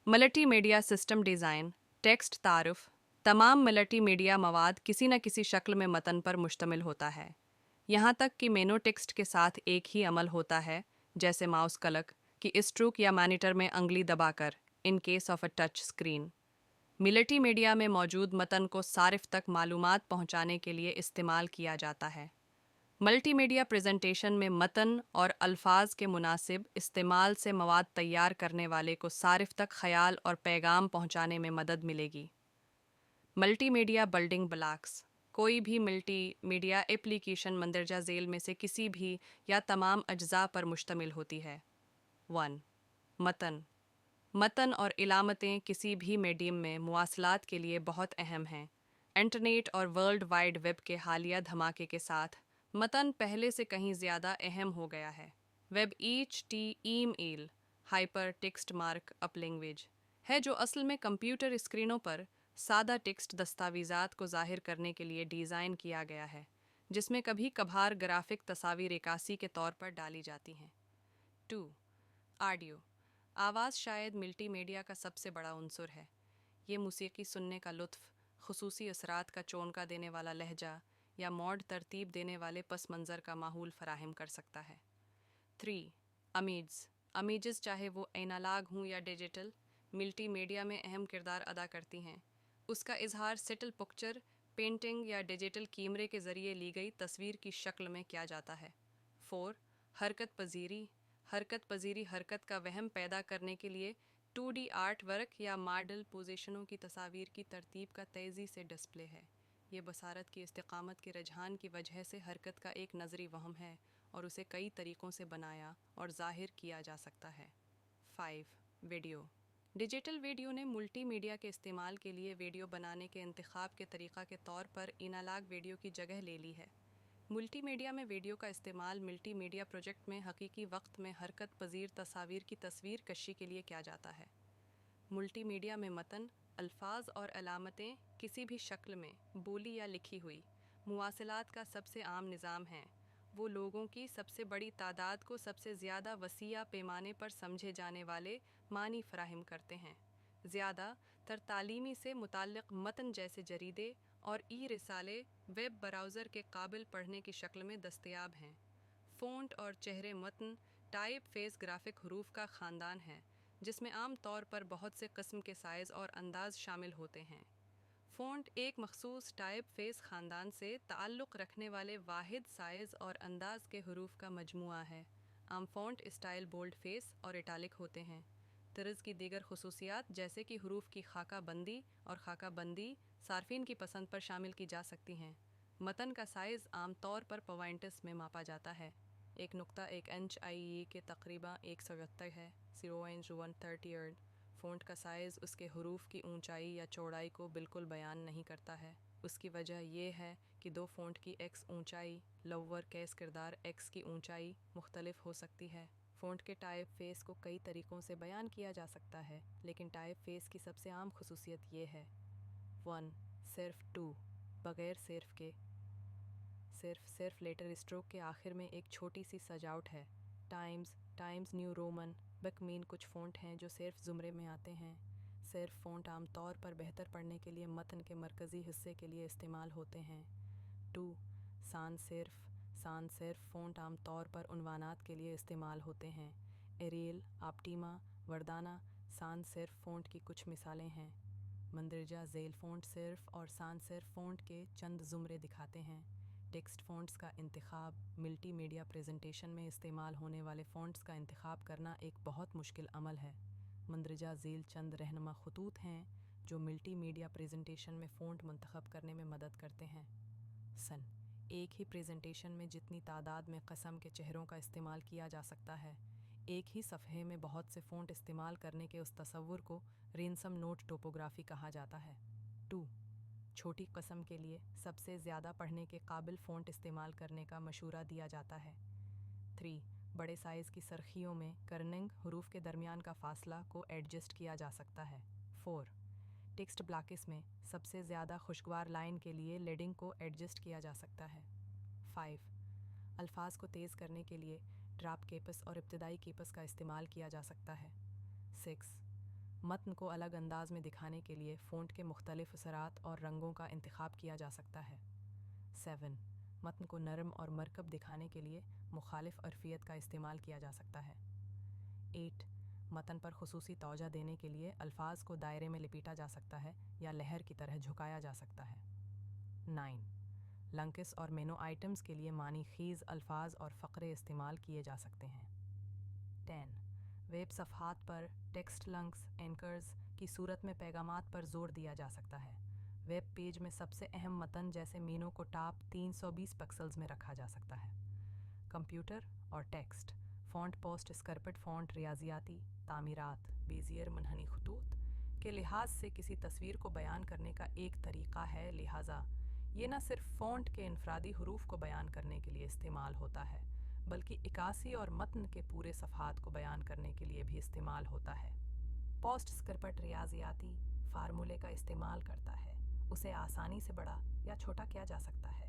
Multi media system design, text तारुफ, तमाम multi media मवाद किसी न किसी शक्ल में मतन पर मुश्तमिल होता है। यहाँ तक कि मेनो टेक्स्ट के साथ एक ही अमल होता है, जैसे माउस क्लिक कि स्ट्रोक या मॉनिटर में अंगली दबाकर, in case of a touch screen. Multi media में मौजूद मतन को सारिफ तक मालूमात पहुँचाने के लिए इस्तेमाल किया जाता है। मल्टीमीडिया प्रेजेंटेशन में मतन और अल्फाज के मुनासिब इस्तेमाल से मवाद तैयार करने वाले को सारिफ तक ख्याल और पैगाम पहुंचाने में मदद मिलेगी। मल्टीमीडिया बिल्डिंग ब्लॉक्स, कोई भी मल्टीमीडिया एप्लीकेशन मंदरजा झेल में से किसी भी या तमाम अज्जा पर मुश्तमिल होती है। 1. मतन। मतन और इलामतें किसी भी मीडियम में मुवासलात के लिए बहुत अहम हैं। इंटरनेट और वर्ल्ड वाइड वेब के हालिया धमाके के साथ मतन पहले से कहीं ज़्यादा अहम हो गया है। Web email hyper text mark up language है जो असल में कंप्यूटर स्क्रीनों पर सादा टेक्स्ट दस्तावेज़ात को ज़ाहिर करने के लिए डिज़ाइन किया गया है, जिसमें कभी कभार ग्राफिक तस्वीर इक्कासी के तौर पर डाली जाती हैं। 2. ऑडियो। आवाज़ शायद मल्टीमीडिया का सबसे बड़ा उन्सुर है। ये मूसीक़ी सुनने का लुत्फ़, खुसूसी असरात का चोंका देने वाला लहजा या मॉड तरतीब देने वाले पस मंज़र का माहौल फ़राहम कर सकता है। 3. अमीज़ चाहे वो एनालॉग हों या डिजिटल, मल्टीमीडिया में अहम किरदार अदा करती हैं। उसका इजहार सेटल पिक्चर, पेंटिंग या डिजिटल कैमरे के ज़रिए ली गई तस्वीर की शक्ल में किया जाता है। 4. हरकत पजीरी हरकत का वहम पैदा करने के लिए 2D आर्ट वर्क या मॉडल पोजीशनों की तस्वीर की तरतीब का तेज़ी से डिस्प्ले है। ये बसारत की इस्तिकामत के रुझान की वजह से हरकत का एक नज़री वहम है और उसे कई तरीक़ों से बनाया और ज़ाहिर किया जा सकता है। 5. वीडियो। डिजिटल वीडियो ने मल्टीमीडिया के इस्तेमाल के लिए वीडियो बनाने के इंतखाब के तरीक़ा के तौर पर एनालॉग वीडियो की जगह ले ली है। मल्टीमीडिया में वीडियो का इस्तेमाल मल्टीमीडिया प्रोजेक्ट में हकीकी वक्त में हरकत पजीर तस्वीर की तस्वीर कशी के लिए किया जाता है। मल्टीमीडिया में मतन, अल्फाज और अलामतें किसी भी शक्ल में बोली या लिखी हुई मुवासलात का सबसे आम निज़ाम हैं। वो लोगों की सबसे बड़ी तादाद को सबसे ज़्यादा वसीया पैमाने पर समझे जाने वाले मानी फ़राहम करते हैं। ज़्यादा तर तालीमी से मुताल्लिक़ मतन जैसे जरीदे और रिसाले वेब ब्राउज़र के काबिल पढ़ने की शक्ल में दस्तयाब हैं। फ़ॉन्ट और चेहरे मतन टाइप फेस ग्राफिक हरूफ का ख़ानदान है, जिसमें आम तौर पर बहुत से किस्म के साइज़ और अंदाज शामिल होते हैं। फ़ॉन्ट एक मखसूस टाइप फेस ख़ानदान से ताल्लुक़ रखने वाले वाहिद साइज़ और अंदाज के हरूफ का मजमुआ है। आम फ़ॉन्ट स्टाइल बोल्ड फेस और इटालिक होते हैं। तर्ज़ की दीगर खुसूसियात जैसे कि हरूफ की खाका बंदी और खाका बंदी सार्फिन की पसंद पर शामिल की जा सकती हैं। मतन का साइज़ आम तौर पर पॉइंट्स में मापा जाता है। 1.1 इंच IE के तकरीबन 170 है। 0 इंच 1/30 फ़ॉन्ट का साइज़ उसके हरूफ की ऊंचाई या चौड़ाई को बिल्कुल बयान नहीं करता है। उसकी वजह यह है कि दो फ़ॉन्ट की X ऊंचाई लोअर केस किरदार X की ऊंचाई मुख्तलिफ हो सकती है। फ़ॉन्ट के टाइप फेस को कई तरीक़ों से बयान किया जा सकता है, लेकिन टाइप फेस की सबसे आम खुसूसियत ये है। 1. सिर्फ 2 बग़ैर सिर्फ के। सिर्फ लेटर स्ट्रोक के आखिर में एक छोटी सी सजावट है। टाइम्स न्यू रोमन बकमीन कुछ फ़ॉन्ट हैं जो सिर्फ ज़ुमरे में आते हैं। सिर्फ फ़ॉन्ट आम तौर पर बेहतर पढ़ने के लिए मतन के मरकज़ी हिस्से के लिए इस्तेमाल होते हैं। 2. सान सिर्फ फ़ॉन्ट आम तौर पर उन्वानात के लिए इस्तेमाल होते हैं। एरियल, ऑप्टिमा, वर्दाना सान सिर्फ फ़ॉन्ट की कुछ मिसालें हैं। मंदरजा झेल फ़ॉन्ट सिर्फ और सान सिर्फ फ़ॉन्ट के चंद ज़ुमरे दिखाते हैं। टेक्स्ट फ़ॉन्ट्स का इंतखाब मल्टीमीडिया प्रेजेंटेशन में इस्तेमाल होने वाले फ़ॉन्ट्स का इंतखाब करना एक बहुत मुश्किल अमल है। मंदरजा झेल चंद रहनुमा खतूत हैं जो मल्टीमीडिया प्रेजेंटेशन में फ़ॉन्ट मुंतखब करने में मदद करते हैं। एक ही प्रेजेंटेशन में जितनी तादाद में कसम के चेहरों का इस्तेमाल किया जा सकता है, एक ही सफ़हे में बहुत से फ़ॉन्ट इस्तेमाल करने के उस तसव्वुर को रेंसम नोट टोपोग्राफी कहा जाता है। 2. छोटी कसम के लिए सबसे ज़्यादा पढ़ने के काबिल फ़ॉन्ट इस्तेमाल करने का मशूरा दिया जाता है। 3. बड़े साइज़ की सरखियों में कर्निंग हरूफ के दरमियान का फासला को एडजस्ट किया जा सकता है। 4. टेक्स्ट ब्लॉक्स में सबसे ज़्यादा खुशगवार लाइन के लिए लेडिंग को एडजस्ट किया जा सकता है। 5. अल्फाज को तेज़ करने के लिए ड्राप केपस और इब्तदाई केपस का इस्तेमाल किया जा सकता है। 6. متن کو الگ انداز میں دکھانے کے لیے فونٹ کے مختلف اثرات اور رنگوں کا انتخاب کیا جا سکتا ہے۔ 7 متن کو نرم اور مرکب دکھانے کے لیے مخالف عرفیت کا استعمال کیا جا سکتا ہے۔ 8 متن پر خصوصی توجہ دینے کے لیے الفاظ کو دائرے میں لپیٹا جا سکتا ہے یا لہر کی طرح جھکایا جا سکتا ہے۔ 9 لنکس اور مینو آئٹمز کے لیے معنی خیز الفاظ اور فقرے استعمال کیے جا سکتے ہیں۔ 10 ویب صفحات پر ٹیکسٹ لنکس اینکرز کی صورت میں پیغامات پر زور دیا جا سکتا ہے۔ ویب پیج میں سب سے اہم متن جیسے مینو کو ٹاپ 320 پکسلز میں رکھا جا سکتا ہے۔ کمپیوٹر اور text font PostScript font ریاضیاتی تعمیرات بیزیئر منحنی خطوط کے لحاظ سے کسی تصویر کو بیان کرنے کا ایک طریقہ ہے، لہٰذا یہ نہ صرف فونٹ کے انفرادی حروف کو بیان کرنے کے لیے استعمال ہوتا ہے بلکہ عکاسی اور متن کے پورے صفحات کو بیان کرنے کے لیے بھی استعمال ہوتا ہے۔ پوسٹ اسکرپٹ ریاضیاتی فارمولے کا استعمال کرتا ہے، اسے آسانی سے بڑا یا چھوٹا کیا جا سکتا ہے۔